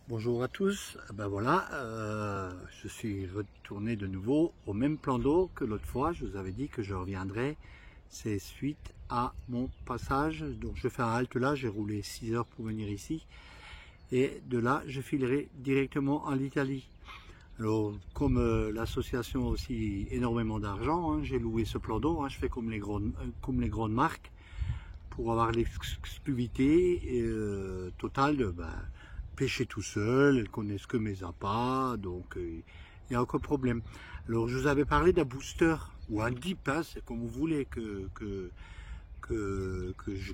Bonjour à tous, ben voilà, je suis retourné de nouveau au même plan d'eau que l'autre fois. Je vous avais dit que je reviendrai, c'est suite à mon passage. Donc je fais un halte là, j'ai roulé 6 heures pour venir ici, et de là je filerai directement en Italie. Alors comme l'association a aussi énormément d'argent, hein, j'ai loué ce plan d'eau, hein, je fais comme les grandes marques pour avoir l'exclusivité totale de pêcher tout seul. Elles connaissent que mes appâts, donc il n'y a aucun problème. Alors je vous avais parlé d'un booster ou un dip, hein, c'est comme vous voulez, que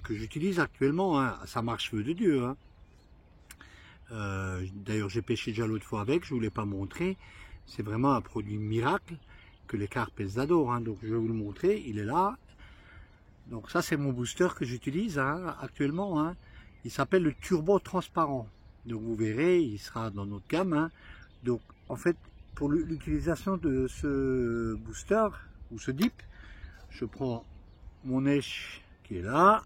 j'utilise actuellement, hein. Ça marche feu de Dieu, hein. D'ailleurs j'ai pêché déjà l'autre fois avec, je ne vous l'ai pas montré. C'est vraiment un produit miracle que les carpes elles adorent, hein. Donc je vais vous le montrer, il est là. Donc ça c'est mon booster que j'utilise, hein, actuellement, hein. Il s'appelle le turbo transparent. Donc vous verrez, il sera dans notre gamme, hein. Donc en fait, pour l'utilisation de ce booster ou ce dip, je prends mon èche qui est là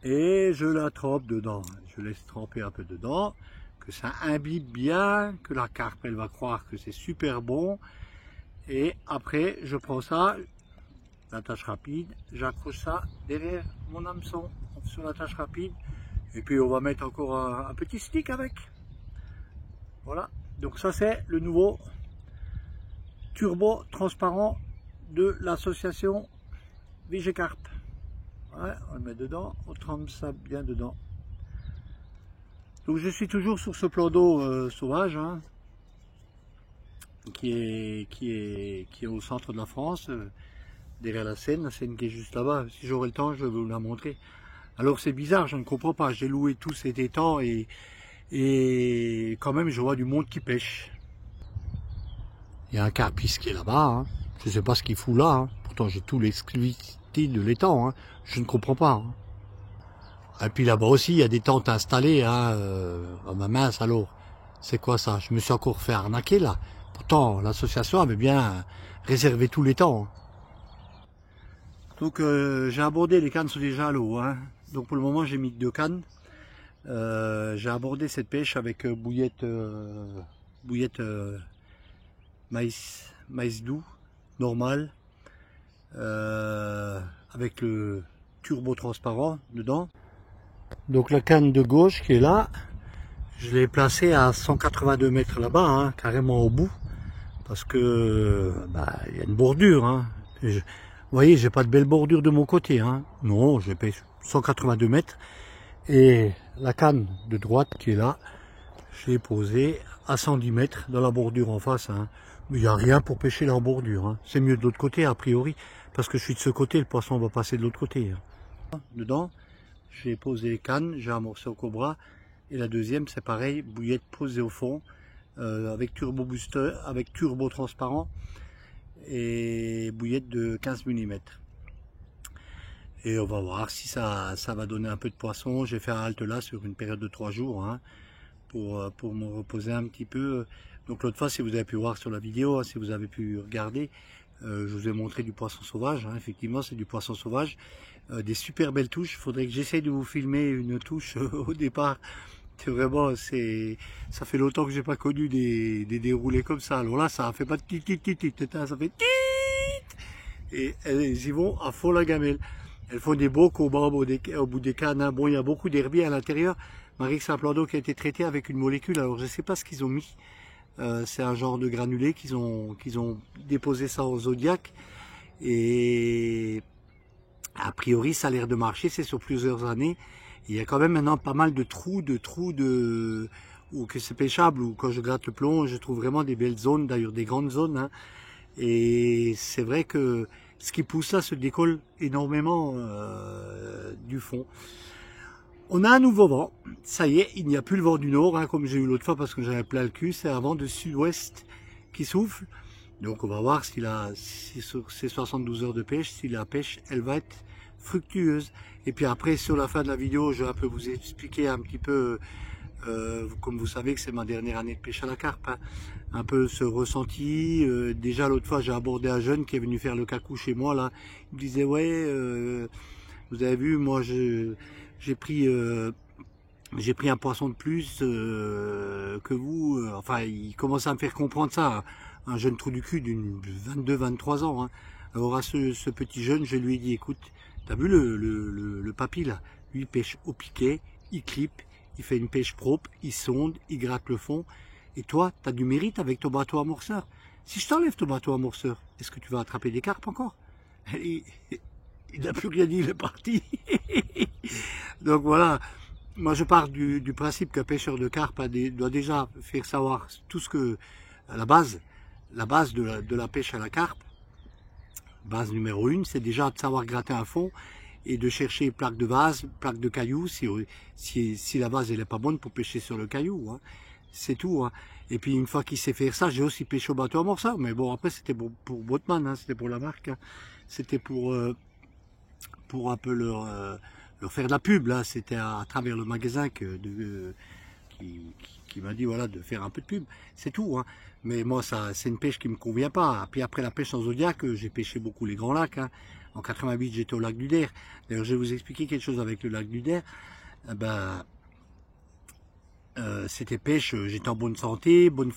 et je la trempe dedans. Je laisse tremper un peu dedans, que ça imbibe bien, que la carpe elle va croire que c'est super bon. Et après je prends ça, l'attache rapide, j'accroche ça derrière mon hameçon sur l'attache rapide, et puis on va mettre encore un petit stick avec. Voilà, donc ça c'est le nouveau turbo transparent de l'association Vigecarp. Ouais, on le met dedans, on trempe ça bien dedans. Donc je suis toujours sur ce plan d'eau sauvage, hein, qui est au centre de la France, derrière la Seine qui est juste là-bas. Si j'aurai le temps, je vais vous la montrer. Alors c'est bizarre, je ne comprends pas. J'ai loué tout cet étang et quand même je vois du monde qui pêche. Il y a un carpiste qui est là-bas, hein. Je ne sais pas ce qu'il fout là, hein. Pourtant j'ai tout l'exclusivité de l'étang, hein. Je ne comprends pas, hein. Et puis là-bas aussi il y a des tentes installées, hein. Oh, ma mince alors, c'est quoi ça? Je me suis encore fait arnaquer là. Pourtant l'association avait bien réservé tout l'étang, hein. Donc j'ai abordé, les cannes sont déjà à l'eau, hein. Donc pour le moment j'ai mis 2 cannes. J'ai abordé cette pêche avec bouillette maïs doux, normal, avec le turbo transparent dedans. Donc la canne de gauche qui est là, je l'ai placée à 182 mètres là-bas, hein, carrément au bout, parce que il y a une bordure, hein. Vous voyez, j'ai pas de belle bordure de mon côté, hein. Non, je pêche 182 mètres. Et la canne de droite qui est là, je l'ai posée à 110 mètres dans la bordure en face, hein. Mais il n'y a rien pour pêcher la bordure, hein. C'est mieux de l'autre côté a priori, parce que je suis de ce côté, le poisson va passer de l'autre côté, hein. Dedans, j'ai posé les cannes, j'ai amorcé au cobra. Et la deuxième, c'est pareil, bouillette posée au fond, avec turbo booster, avec turbo transparent et bouillette de 15 mm. Et on va voir si ça va donner un peu de poisson. J'ai fait un halte là sur une période de 3 jours, hein, pour me reposer un petit peu. Donc l'autre fois, si vous avez pu voir sur la vidéo, hein, si vous avez pu regarder, je vous ai montré du poisson sauvage, hein. Effectivement, c'est du poisson sauvage. Des super belles touches. Il faudrait que j'essaye de vous filmer une touche au départ. C'est vraiment, ça fait longtemps que j'ai pas connu des déroulés comme ça. Alors là, ça fait pas tit tit tit tit, ça fait tit. Et elles y vont à fond la gamelle. Elles font des beaux combats au bout des cannes, hein. Bon, il y a beaucoup d'herbiers à l'intérieur. Marie, c'est un plan d'eau qui a été traité avec une molécule. Alors, je ne sais pas ce qu'ils ont mis. C'est un genre de granulé qu'ils ont déposé ça au Zodiac. Et a priori, ça a l'air de marcher. C'est sur plusieurs années. Il y a quand même maintenant pas mal de trous ou que c'est pêchable. Ou quand je gratte le plomb, je trouve vraiment des belles zones. D'ailleurs, des grandes zones, hein. Et c'est vrai que ce qui pousse là se décolle énormément du fond. On a un nouveau vent, ça y est, il n'y a plus le vent du nord, hein, comme j'ai eu l'autre fois parce que j'avais plein le cul, c'est un vent de sud-ouest qui souffle. Donc on va voir si sur ces 72 heures de pêche, si la pêche elle va être fructueuse. Et puis après sur la fin de la vidéo, je vais un peu vous expliquer un petit peu, comme vous savez que c'est ma dernière année de pêche à la carpe, hein, un peu ce ressenti. Déjà l'autre fois j'ai abordé un jeune qui est venu faire le cacou chez moi là, il me disait ouais, vous avez vu, moi j'ai pris j'ai pris un poisson de plus que vous. Enfin, il commence à me faire comprendre ça. Un jeune trou du cul d'une 22-23 ans. Hein. Alors à ce petit jeune, je lui ai dit, écoute, t'as vu le papy là? Lui, il pêche au piquet, il clippe, il fait une pêche propre, il sonde, il gratte le fond. Et toi, t'as du mérite avec ton bateau amorceur. Si je t'enlève ton bateau amorceur, est-ce que tu vas attraper des carpes encore? Il n'a plus rien dit, il est parti. Donc voilà. Moi, je pars du principe qu'un pêcheur de carpe doit déjà faire savoir tout ce que, à la base de la pêche à la carpe, base numéro 1, c'est déjà de savoir gratter un fond et de chercher plaque de vase, plaque de caillou, si la vase elle est pas bonne pour pêcher sur le caillou, hein. C'est tout. Hein. Et puis une fois qu'il sait faire ça, j'ai aussi pêché au bateau amorceur, mais bon après c'était pour Boatman, hein, c'était pour la marque, hein. C'était pour un peu leur faire de la pub, là, c'était à travers le magasin qui m'a dit voilà de faire un peu de pub, c'est tout. Hein. Mais moi ça c'est une pêche qui me convient pas. Puis après la pêche en Zodiac, j'ai pêché beaucoup les grands lacs. Hein. En 88 j'étais au lac du Der. D'ailleurs je vais vous expliquer quelque chose avec le lac du Der. C'était pêche, j'étais en bonne santé, bonne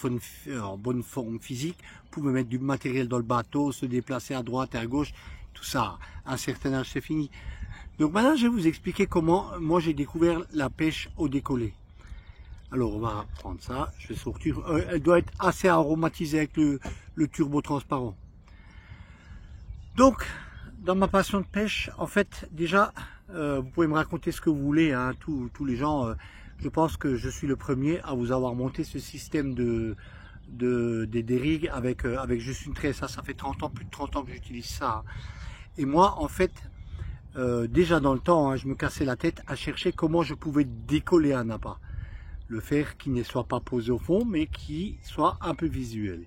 forme physique, pouvais mettre du matériel dans le bateau, se déplacer à droite et à gauche, tout ça, à un certain âge c'est fini. Donc maintenant je vais vous expliquer comment moi j'ai découvert la pêche au décollé. Alors on va prendre ça, je vais sortir, elle doit être assez aromatisée avec le turbo transparent. Donc dans ma passion de pêche, en fait déjà, vous pouvez me raconter ce que vous voulez, hein, tous les gens, je pense que je suis le premier à vous avoir monté ce système des rigs avec juste une tresse. Ça fait 30 ans, plus de 30 ans que j'utilise ça. Hein. Et moi en fait, déjà dans le temps, hein, je me cassais la tête à chercher comment je pouvais décoller un appât. Le faire qui ne soit pas posé au fond, mais qui soit un peu visuel.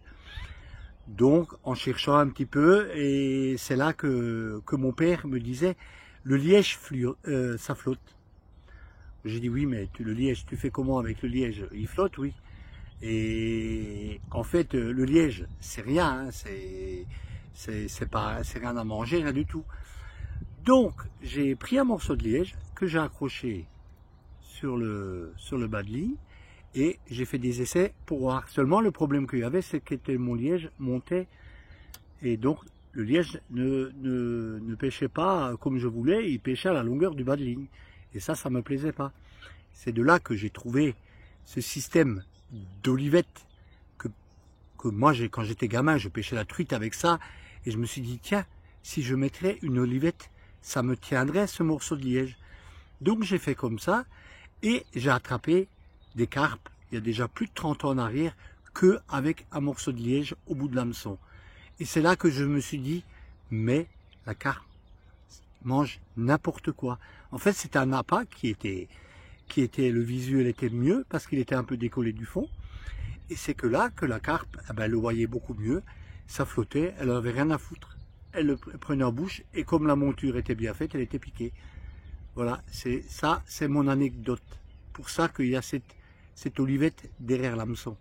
Donc, en cherchant un petit peu, et c'est là que mon père me disait, le liège, ça flotte. J'ai dit, oui, mais le liège, tu fais comment avec le liège? Il flotte, oui. Et en fait, le liège, c'est rien, hein, c'est rien à manger, rien du tout. Donc, j'ai pris un morceau de liège que j'ai accroché sur le bas de ligne et j'ai fait des essais pour voir. Seulement, le problème qu'il y avait, c'est que mon liège montait et donc le liège ne pêchait pas comme je voulais, il pêchait à la longueur du bas de ligne. Et ça me plaisait pas. C'est de là que j'ai trouvé ce système d'olivette que moi, quand j'étais gamin, je pêchais la truite avec ça et je me suis dit, tiens, si je mettrais une olivette, ça me tiendrait ce morceau de liège. Donc j'ai fait comme ça et j'ai attrapé des carpes, il y a déjà plus de 30 ans en arrière, qu'avec un morceau de liège au bout de l'hameçon. Et c'est là que je me suis dit, mais la carpe mange n'importe quoi. En fait, c'était un appât qui était le visuel était mieux parce qu'il était un peu décollé du fond. Et c'est que là que la carpe, elle le voyait beaucoup mieux, ça flottait, elle n'avait rien à foutre. Elle le prenait en bouche et comme la monture était bien faite, elle était piquée. Voilà, c'est mon anecdote. Pour ça qu'il y a cette olivette derrière l'hameçon.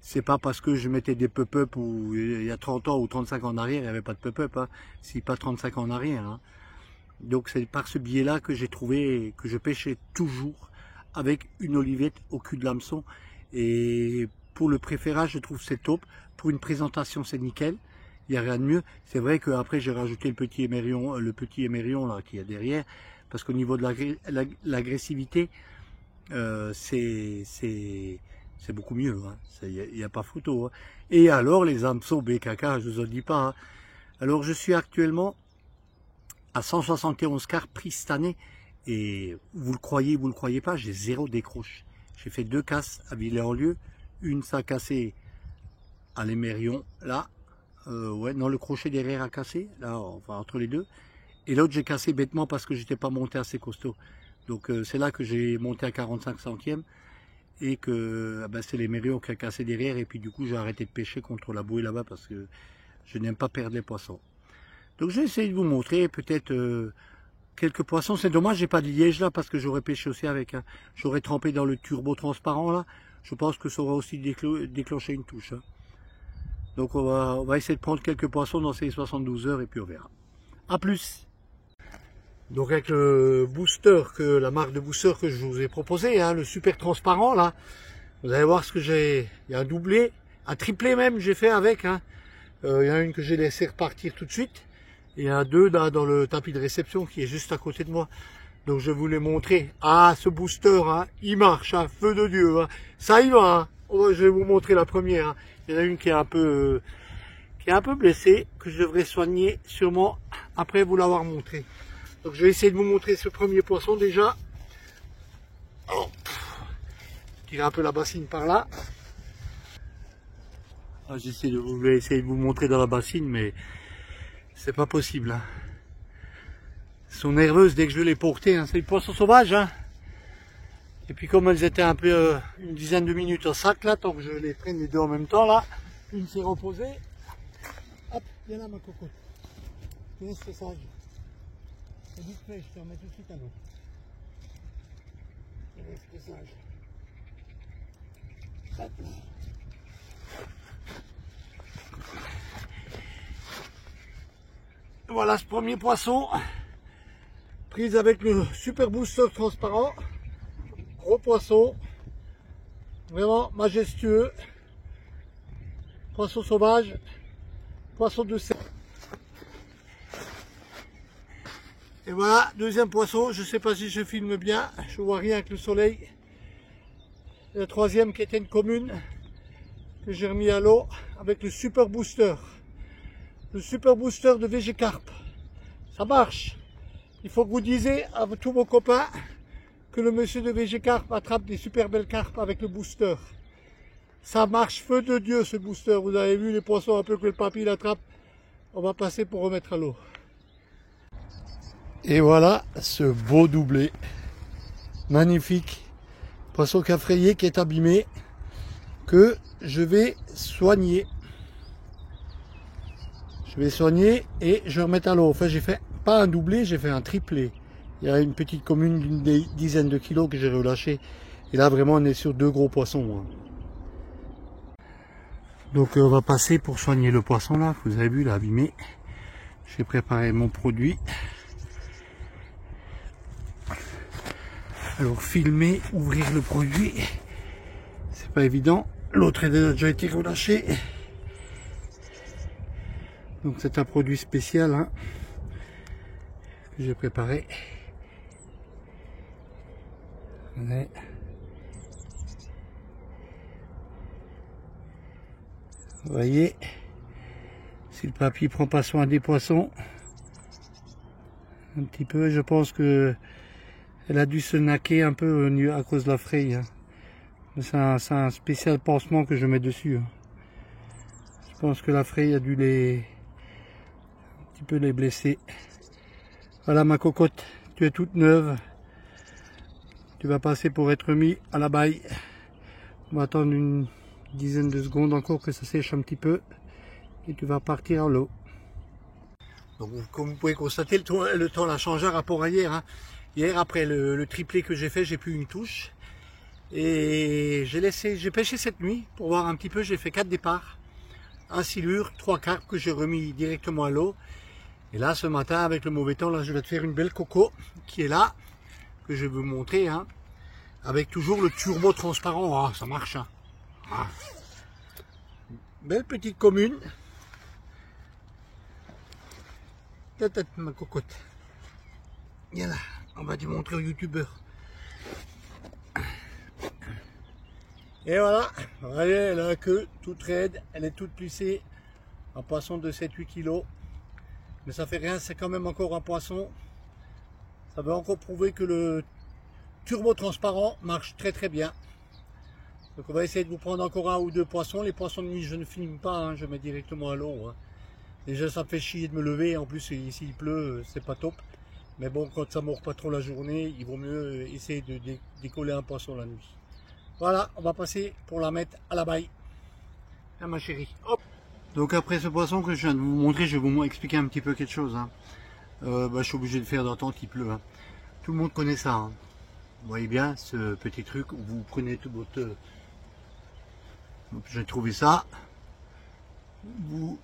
C'est pas parce que je mettais des pop-up où il y a 30 ans ou 35 ans en arrière, il n'y avait pas de pop-up, hein, si pas 35 ans en arrière. Hein. Donc c'est par ce biais-là que j'ai trouvé que je pêchais toujours avec une olivette au cul de l'hameçon. Et pour le préférage, je trouve c'est top. Pour une présentation, c'est nickel. Il n'y a rien de mieux. C'est vrai qu'après, j'ai rajouté le petit émerion là qu'il y a derrière. Parce qu'au niveau de l'agressivité, c'est beaucoup mieux. Il n'y a pas photo. Hein. Et alors, les hameçons BKK, je ne vous en dis pas. Hein. Alors, je suis actuellement à 171 carpes pris cette année. Et vous le croyez pas, j'ai 0 décroche. J'ai fait 2 casses à Villers-en-Lieu. Une, ça a cassé à l'Émerion, là. Ouais, non, le crochet derrière a cassé, là, enfin, entre les deux. Et l'autre, j'ai cassé bêtement parce que j'étais pas monté assez costaud. Donc, c'est là que j'ai monté à 45 centièmes. Et que c'est l'Émerion qui a cassé derrière. Et puis, du coup, j'ai arrêté de pêcher contre la bouée là-bas parce que je n'aime pas perdre les poissons. Donc, j'ai essayé de vous montrer peut-être quelques poissons. C'est dommage, j'ai pas de liège là parce que j'aurais pêché aussi avec. Hein. J'aurais trempé dans le turbo transparent là. Je pense que ça aurait aussi déclenché une touche. Hein. Donc on va essayer de prendre quelques poissons dans ces 72 heures et puis on verra. A plus! Donc avec le booster, la marque de booster que je vous ai proposé, hein, le super transparent là, vous allez voir ce que j'ai. Il y a un doublé, un triplé même j'ai fait avec. Hein. Il y en a une que j'ai laissé repartir tout de suite. Et il y en a deux là dans le tapis de réception qui est juste à côté de moi. Donc je vais vous les montrer. Ah, ce booster, hein, il marche, hein, feu de Dieu. Hein. Ça y va. Hein. Oh, je vais vous montrer la première. Hein. Il y en a une qui est un peu blessée, que je devrais soigner sûrement après vous l'avoir montré. Donc je vais essayer de vous montrer ce premier poisson déjà. Oh, tirer un peu la bassine par là. Ah, j'essaie de vous montrer dans la bassine, mais c'est pas possible. Hein. Elles sont nerveuses dès que je vais les porter. Hein. C'est des poissons sauvages. Hein. Et puis comme elles étaient un peu une dizaine de minutes au sac là, tant que je les prenne les deux en même temps là, une s'est reposée. Hop, viens là ma cocotte. Viens, c'est sage. C'est vite fait, je te remets tout de suite à l'eau. C'est sage. Hop. Voilà ce premier poisson, prise avec le super booster transparent, gros poisson, vraiment majestueux, poisson sauvage, poisson de serre. Et voilà, deuxième poisson, je ne sais pas si je filme bien, je vois rien avec le soleil. Et le troisième qui était une commune, que j'ai remis à l'eau avec le super booster. Le super booster de VG-Carp. Ça marche. Il faut que vous disiez à tous vos copains que le monsieur de VG-Carp attrape des super belles carpes avec le booster. Ça marche feu de Dieu ce booster. Vous avez vu les poissons un peu que le papy l'attrape. On va passer pour remettre à l'eau. Et voilà ce beau doublé. Magnifique. Poisson cafrayé qui est abîmé. Que je vais soigner. Je vais soigner et je vais remettre à l'eau. Enfin, j'ai fait pas un doublé, j'ai fait un triplé. Il y a une petite commune d'une dizaine de kilos que j'ai relâché. Et là, vraiment, on est sur deux gros poissons. Hein. Donc, on va passer pour soigner le poisson là. Vous avez vu, il est abîmé. J'ai préparé mon produit. Alors, filmer, ouvrir le produit, c'est pas évident. L'autre a déjà été relâché. Donc c'est un produit spécial hein, que j'ai préparé. Ouais. Vous voyez, si le papy prend pas soin des poissons, un petit peu, je pense que elle a dû se naquer un peu à cause de la fraye. Hein. C'est un spécial pansement que je mets dessus. Hein. Je pense que la fraye a dû un petit peu les blesser. Voilà ma cocotte, tu es toute neuve. Tu vas passer pour être mis à la baille. On va attendre une dizaine de secondes encore que ça sèche un petit peu. Et tu vas partir à l'eau. Donc comme vous pouvez constater, le temps a changé par rapport à hier. Hein. Hier après le triplé que j'ai fait, j'ai plus une touche. Et j'ai pêché cette nuit pour voir un petit peu, j'ai fait 4 départs. Un silure, 3 carpes que j'ai remis directement à l'eau. Et là ce matin avec le mauvais temps, là je vais te faire une belle coco qui est là, que je vais vous montrer. Hein, avec toujours le turbo transparent, ah, ça marche. Hein. Ah. Belle petite commune. Tête ma cocotte. Viens là, on va te montrer aux youtubeurs. Et voilà, regardez, elle a la queue toute raide, elle est toute plissée. Un poisson de 7-8 kg. Mais ça fait rien, c'est quand même encore un poisson. Ça veut encore prouver que le turbo transparent marche très très bien. Donc on va essayer de vous prendre encore un ou deux poissons. Les poissons de nuit je ne filme pas, hein, je mets directement à l'eau. Hein. Déjà ça me fait chier de me lever, en plus ici il pleut, c'est pas top. Mais bon, quand ça mord pas trop la journée, il vaut mieux essayer de décoller un poisson la nuit. Voilà, on va passer pour la mettre à la baille. Hein, ma chérie. Hop. Donc après ce poisson que je viens de vous montrer, je vais vous expliquer un petit peu quelque chose. Hein. Je suis obligé de faire d'un temps qu'il pleut. Hein. Tout le monde connaît ça. Hein. Vous voyez bien ce petit truc où vous prenez tout votre... J'ai trouvé ça. Vous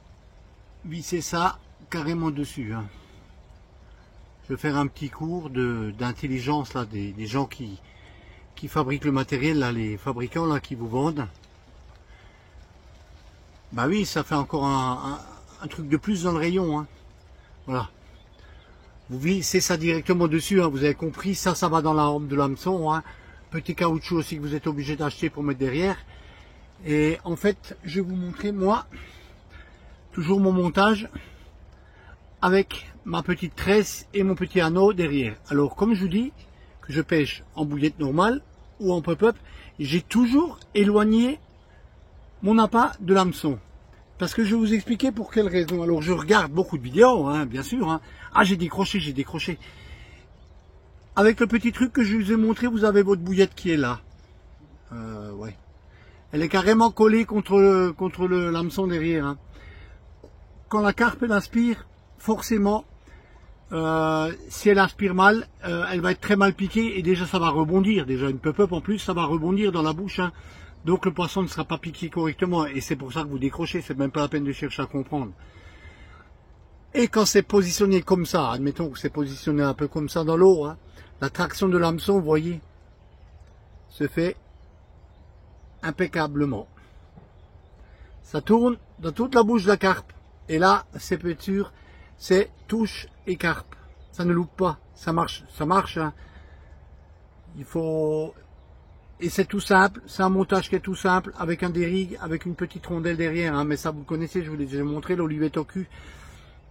vissez ça carrément dessus. Hein. je vais faire un petit cours d'intelligence là des gens qui fabriquent le matériel, là, les fabricants là qui vous vendent. Bah oui, ça fait encore un truc de plus dans le rayon, hein. Voilà. Vous vissez ça directement dessus, hein, vous avez compris, ça va dans la rampe de l'hameçon, hein. Petit caoutchouc aussi que vous êtes obligé d'acheter pour mettre derrière. Et en fait, je vais vous montrer, moi, toujours mon montage avec ma petite tresse et mon petit anneau derrière. Alors, comme je vous dis, que je pêche en bouillette normale ou en pop-up, j'ai toujours éloigné mon appât de l'hameçon. Parce que je vais vous expliquer pour quelle raison. Alors, je regarde beaucoup de vidéos, hein, bien sûr. Hein. Ah, j'ai décroché, j'ai décroché. Avec le petit truc que je vous ai montré, vous avez votre bouillette qui est là. Ouais. Elle est carrément collée contre l'hameçon derrière. Hein. Quand la carpe elle aspire, forcément, si elle aspire mal, elle va être très mal piquée et déjà ça va rebondir. Déjà une pop-up en plus, ça va rebondir dans la bouche. Hein. Donc le poisson ne sera pas piqué correctement et c'est pour ça que vous décrochez. C'est même pas la peine de chercher à comprendre. Et quand c'est positionné comme ça, admettons que c'est positionné un peu comme ça dans l'eau, hein, la traction de l'hameçon, vous voyez, se fait impeccablement. Ça tourne dans toute la bouche de la carpe. Et là, c'est peut être sûr, c'est touche et carpe. Ça ne loupe pas. Ça marche. Hein. Il faut... Et c'est tout simple. C'est un montage qui est tout simple, avec un dérigue, avec une petite rondelle derrière. Hein. Mais ça, vous connaissez, je vous l'ai déjà montré, l'olivette au cul.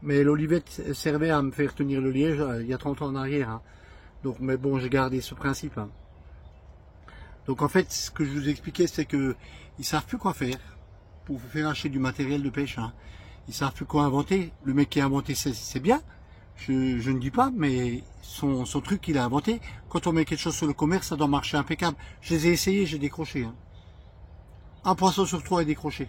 Mais l'olivette servait à me faire tenir le liège il y a 30 ans en arrière. Hein. Donc, mais bon, j'ai gardé ce principe. Hein. Donc en fait, ce que je vous expliquais, c'est que ils savent plus quoi faire pour vous faire acheter du matériel de pêche. Hein. Ils savent plus quoi inventer. Le mec qui a inventé, c'est bien. Je ne dis pas, mais son truc qu'il a inventé, quand on met quelque chose sur le commerce, ça doit marcher impeccable. Je les ai essayés, j'ai décroché. Hein. Un poisson sur 3 est décroché.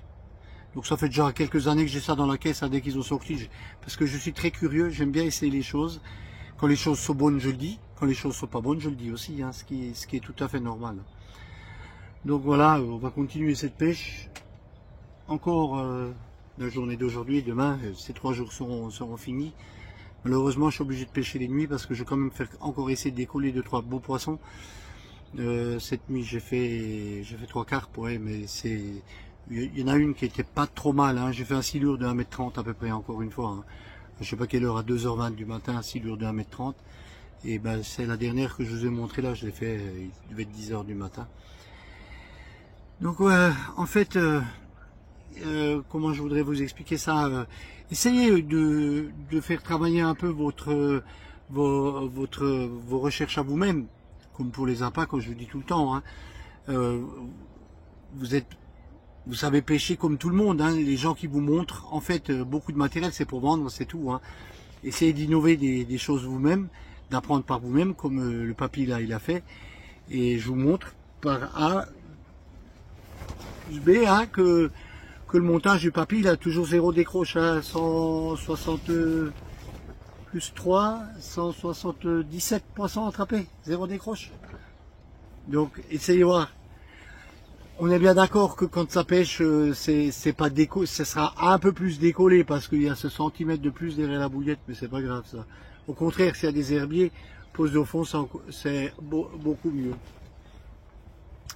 Donc ça fait déjà quelques années que j'ai ça dans la caisse, hein, dès qu'ils ont sorti. Parce que je suis très curieux, j'aime bien essayer les choses. Quand les choses sont bonnes, je le dis. Quand les choses sont pas bonnes, je le dis aussi. Hein, ce qui est tout à fait normal. Donc voilà, on va continuer cette pêche. Encore la journée d'aujourd'hui et demain, ces 3 jours seront finis. Malheureusement, je suis obligé de pêcher les nuits parce que je vais quand même faire encore essayer de décoller 2-3 beaux poissons. Cette nuit, j'ai fait 3 carpes, ouais, mais il y en a une qui était pas trop mal. Hein. J'ai fait un silure de 1m30 à peu près, encore une fois. Hein. Je sais pas quelle heure, à 2h20 du matin, un silure de 1m30. Et ben, c'est la dernière que je vous ai montré là, je l'ai fait, il devait être 10h du matin. Donc en fait, comment je voudrais vous expliquer ça, essayez de faire travailler un peu vos recherches à vous-même, comme pour les appâts, comme je vous dis tout le temps. Hein. Vous savez pêcher comme tout le monde, hein. Les gens qui vous montrent, en fait, beaucoup de matériel, c'est pour vendre, c'est tout. Hein. Essayez d'innover des choses vous-même, d'apprendre par vous-même, comme le papy là, il a fait. Et je vous montre par A plus B, hein, que le montage du papy, il a toujours 0 décroche, hein, 160 plus 3, 177 poissons attrapés, 0 décroche. Donc, essayez de voir. On est bien d'accord que quand ça pêche, c'est pas déco, ça sera un peu plus décollé parce qu'il y a ce centimètre de plus derrière la bouillette, mais c'est pas grave ça. Au contraire, s'il y a des herbiers, pose au fond, c'est beaucoup mieux.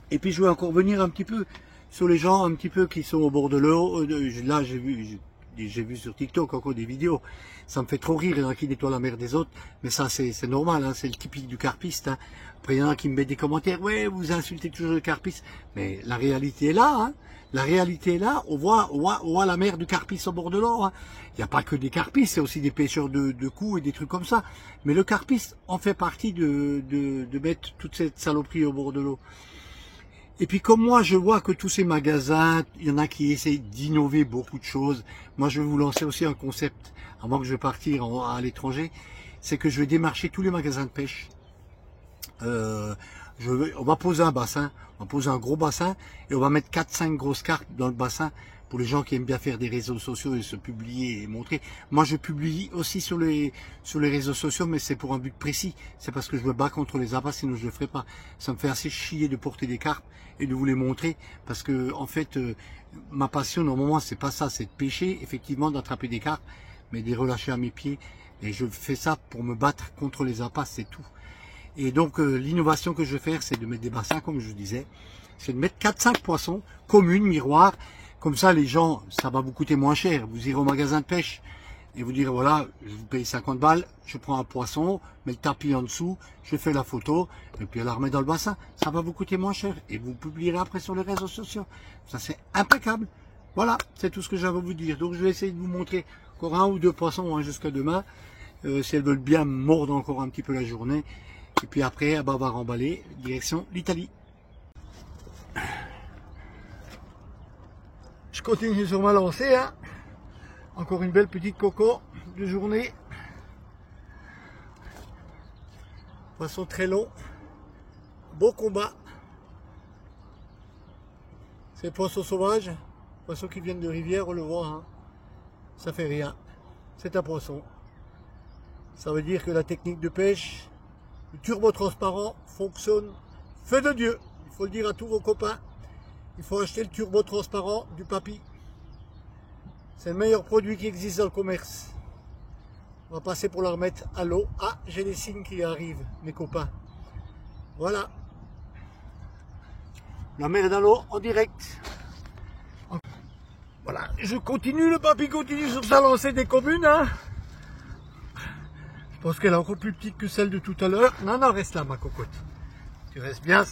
Et puis je vais encore venir un petit peu sur les gens un petit peu qui sont au bord de l'eau. Là, j'ai vu sur TikTok encore des vidéos. Ça me fait trop rire, il y en a qui nettoient la mer des autres. Mais ça, c'est normal, hein, c'est le typique du carpiste. Hein. Après, il y en a qui me mettent des commentaires. Ouais, vous insultez toujours le carpiste. Mais la réalité est là. Hein. La réalité est là. On voit la mer du carpiste au bord de l'eau. Hein. Il n'y a pas que des carpistes, c'est aussi des pêcheurs de coups et des trucs comme ça. Mais le carpiste en fait partie de mettre toute cette saloperie au bord de l'eau. Et puis comme moi je vois que tous ces magasins, il y en a qui essayent d'innover beaucoup de choses. Moi je vais vous lancer aussi un concept, avant que je vais partir à l'étranger, c'est que je vais démarcher tous les magasins de pêche. On va poser un bassin, on va poser un gros bassin et on va mettre 4-5 grosses cartes dans le bassin pour les gens qui aiment bien faire des réseaux sociaux et se publier et montrer. Moi je publie aussi sur les réseaux sociaux, mais c'est pour un but précis. C'est parce que je me bats contre les appâts, sinon je le ferai pas. Ça me fait assez chier de porter des carpes et de vous les montrer, parce que en fait ma passion normalement c'est pas ça, c'est de pêcher, effectivement d'attraper des carpes, mais de les relâcher à mes pieds. Et je fais ça pour me battre contre les appâts, c'est tout. Et donc l'innovation que je vais faire, c'est de mettre des bassins, comme je disais. C'est de mettre 4-5 poissons, communes, miroirs. Comme ça, les gens, ça va vous coûter moins cher. Vous irez au magasin de pêche et vous direz, voilà, je vous paye 50 balles, je prends un poisson, mets le tapis en dessous, je fais la photo, et puis elle la remet dans le bassin. Ça va vous coûter moins cher. Et vous publierez après sur les réseaux sociaux. Ça, c'est impeccable. Voilà, c'est tout ce que j'avais à vous dire. Donc, je vais essayer de vous montrer encore 1 ou 2 poissons jusqu'à demain. Si elles veulent bien mordre encore un petit peu la journée. Et puis après, on va remballer, direction l'Italie. Je continue sur ma lancée, hein. Encore une belle petite coco de journée. Poisson très long, beau combat. C'est poisson sauvage, poisson qui viennent de rivière, on le voit, hein. Ça fait rien, c'est un poisson. Ça veut dire que la technique de pêche, le turbo transparent fonctionne feu de Dieu. Il faut le dire à tous vos copains. Il faut acheter le turbo transparent du papy. C'est le meilleur produit qui existe dans le commerce. On va passer pour la remettre à l'eau. Ah, j'ai des signes qui arrivent, mes copains. Voilà. La mer dans l'eau en direct. Voilà, je continue, le papy continue sur sa lancée des communes. Hein. Je pense qu'elle est encore plus petite que celle de tout à l'heure. Non, non, reste là, ma cocotte. Tu restes bien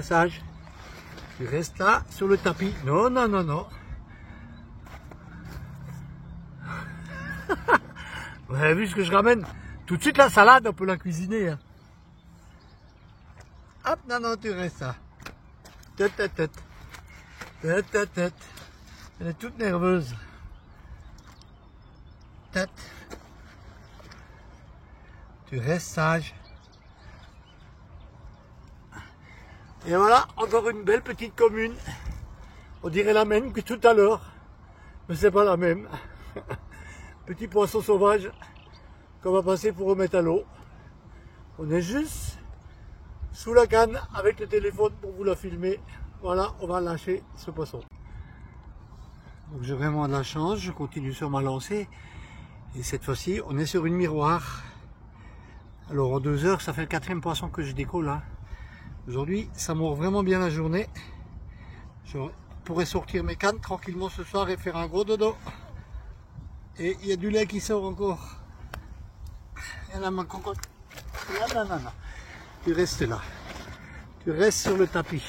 sage. Tu restes là, sur le tapis. Non, non, non, non. Vous avez vu ce que je ramène? Tout de suite la salade, on peut la cuisiner. Hein. Hop, non, non, tu restes là. Tête, tête, tête. Tête, tête, tête. Elle est toute nerveuse. Tête. Tu restes sage. Et voilà, encore une belle petite commune. On dirait la même que tout à l'heure. Mais c'est pas la même. Petit poisson sauvage qu'on va passer pour remettre à l'eau. On est juste sous la canne avec le téléphone pour vous la filmer. Voilà, on va lâcher ce poisson. Donc j'ai vraiment de la chance, je continue sur ma lancée. Et cette fois-ci, on est sur une miroir. Alors en 2 heures, ça fait le 4e poisson que je décolle. Hein. Aujourd'hui, ça mord vraiment bien la journée. Je pourrais sortir mes cannes tranquillement ce soir et faire un gros dodo. Et il y a du lait qui sort encore. Il y en a ma cocotte. Non, non, non, non. Tu restes là. Tu restes sur le tapis.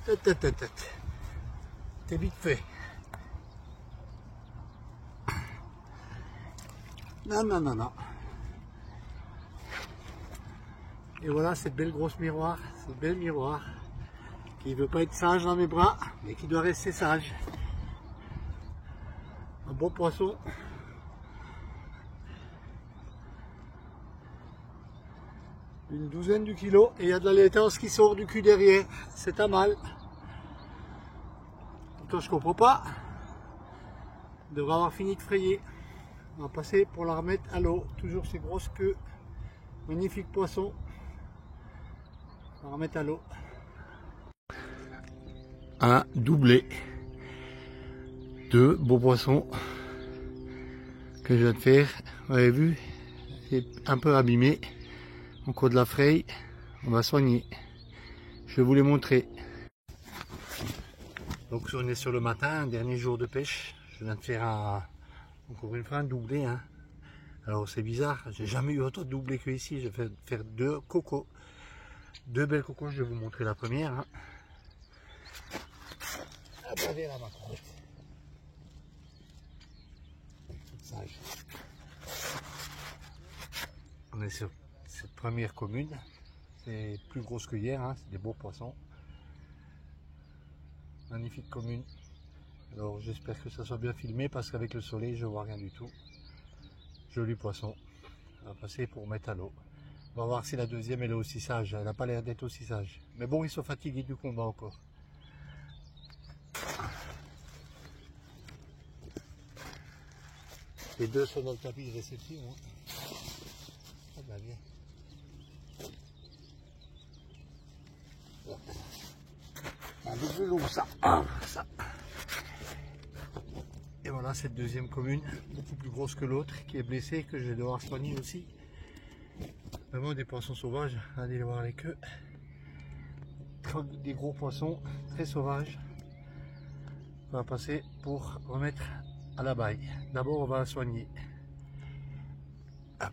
Tête, tête, tête, tête. T'es vite fait. Non, non, non, non. Et voilà cette belle grosse miroir, cette belle miroir qui ne veut pas être sage dans mes bras, mais qui doit rester sage. Un beau poisson. Une douzaine de kilos et il y a de la laitance qui sort du cul derrière. C'est pas mal. Pourtant je comprends pas. On devrait avoir fini de frayer. On va passer pour la remettre à l'eau. Toujours ces grosses queues. Magnifique poisson. On va remettre à l'eau. Un doublé. 2 beaux poissons que je viens de faire. Vous avez vu, c'est un peu abîmé. Encore de la fraye. On va soigner. Je vais vous les montrer. Donc on est sur le matin, dernier jour de pêche. Je viens de faire encore une fois un doublé. Hein. Alors c'est bizarre, j'ai jamais eu autant de doublés que ici. Je vais faire 2 cocos. 2 belles cocos, je vais vous montrer la première. Hein. Ah bah viens là ma crotte. Sage. On est sur cette première commune. C'est plus grosse que hier, hein. C'est des beaux poissons. Magnifique commune. Alors j'espère que ça soit bien filmé parce qu'avec le soleil je vois rien du tout. Joli poisson. On va passer pour mettre à l'eau. On va voir si la deuxième elle est aussi sage. Elle n'a pas l'air d'être aussi sage. Mais bon, ils sont fatigués du combat encore. Les 2 sont dans le tapis de réception. Hein. Ah bah bien. Un peu plus long ça. Ah, ça. Et voilà, Voilà cette deuxième commune, beaucoup plus grosse que l'autre, qui est blessée, que je vais devoir soigner aussi. Vraiment des poissons sauvages, allez les voir les queues. Des gros poissons très sauvages. On va passer pour remettre à la baille. D'abord on va la soigner. Hop.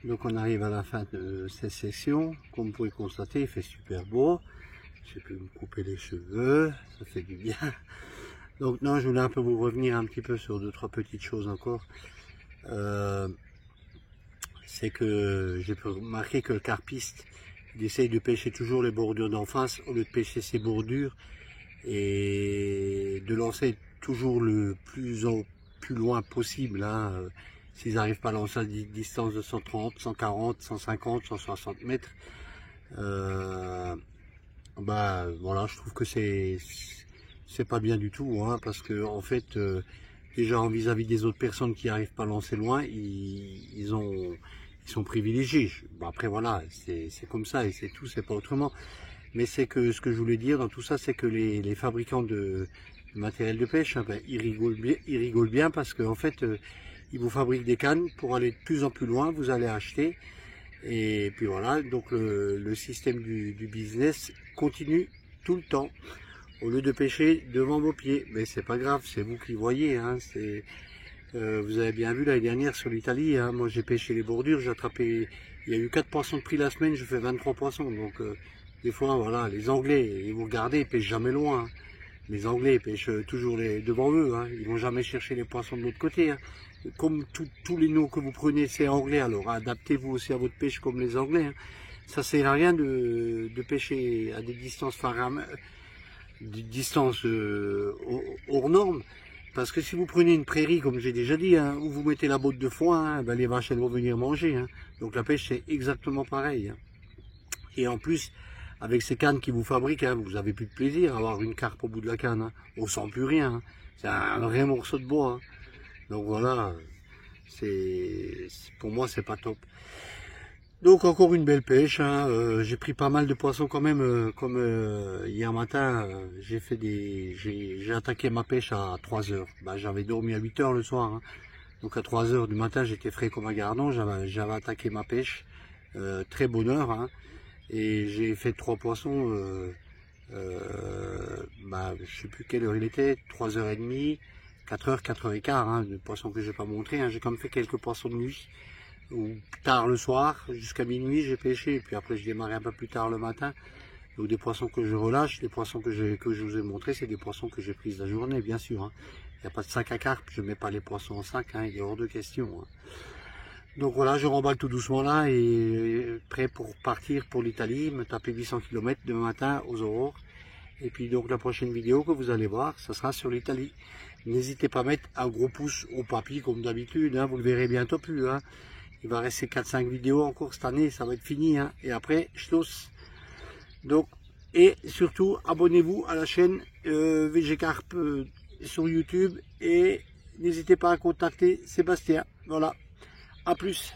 Donc on arrive à la fin de cette session. Comme vous pouvez constater, il fait super beau. J'ai pu me couper les cheveux, ça fait du bien. Donc non, je voulais un peu vous revenir un petit peu sur 2-3 petites choses encore. C'est que j'ai remarqué que le carpiste, il essaye de pêcher toujours les bordures d'en face au lieu de pêcher ses bordures et de lancer toujours le plus loin possible. Hein. S'ils n'arrivent pas à lancer à une distance de 130, 140, 150, 160 mètres, bah voilà, je trouve que c'est pas bien du tout, hein, parce que en fait, déjà vis-à-vis des autres personnes qui n'arrivent pas à lancer loin, ils sont privilégiés. Bon, après voilà, c'est comme ça et c'est tout, c'est pas autrement. Mais c'est que ce que je voulais dire dans tout ça, c'est que les fabricants de matériel de pêche, hein, ben, ils rigolent bien parce qu'en fait, ils vous fabriquent des cannes pour aller de plus en plus loin. Vous allez acheter et puis voilà. Donc le système du business continue tout le temps. Au lieu de pêcher devant vos pieds, mais c'est pas grave, c'est vous qui voyez. Hein, vous avez bien vu l'année dernière sur l'Italie, hein, moi j'ai pêché les bordures, j'ai attrapé, il y a eu 4 poissons de prix la semaine, je fais 23 poissons. Donc des fois, voilà, les Anglais, et vous regardez, ils pêchent jamais loin. Hein. Les Anglais pêchent toujours devant eux, hein, ils vont jamais chercher les poissons de l'autre côté. Hein. Comme tous les noms que vous prenez, c'est anglais, alors adaptez-vous aussi à votre pêche comme les Anglais. Hein. Ça sert à rien de pêcher à des distances hors normes, parce que si vous prenez une prairie, comme j'ai déjà dit, hein, où vous mettez la botte de foin, hein, ben les vaches elles vont venir manger. Hein. Donc la pêche c'est exactement pareil. Hein. Et en plus, avec ces cannes qui vous fabriquent, hein, vous avez plus de plaisir à avoir une carpe au bout de la canne. Hein. On sent plus rien. Hein. C'est un vrai morceau de bois. Hein. Donc voilà, pour moi c'est pas top. Donc encore une belle pêche, hein. J'ai pris pas mal de poissons quand même, comme hier matin, j'ai attaqué ma pêche à 3 h. Bah, j'avais dormi à 8 h le soir, hein. Donc à 3 h du matin j'étais frais comme un gardon, j'avais attaqué ma pêche, très bonne heure, hein. Et j'ai fait 3 poissons, bah, je sais plus quelle heure il était, 3h30, 4 h, 4h15, hein, de poissons que je vais pas montrer, hein. J'ai quand même fait quelques poissons de nuit. Ou tard le soir, jusqu'à minuit j'ai pêché, et puis après je démarrais un peu plus tard le matin. Donc des poissons que je relâche, des poissons que je vous ai montré, c'est des poissons que j'ai pris la journée, bien sûr. Hein. Il n'y a pas de sac à carpe, je ne mets pas les poissons en sac, hein, il est hors de question. Hein. Donc voilà, je remballe tout doucement là, et prêt pour partir pour l'Italie, me taper 800 km demain matin aux aurores. Et puis donc la prochaine vidéo que vous allez voir, ça sera sur l'Italie. N'hésitez pas à mettre un gros pouce au papy comme d'habitude, hein, vous le verrez bientôt plus. Hein. Il va rester 4-5 vidéos encore cette année, ça va être fini. Hein. Et après, schluss. Donc, et surtout, abonnez-vous à la chaîne VG Carp sur YouTube. Et n'hésitez pas à contacter Sébastien. Voilà. À plus.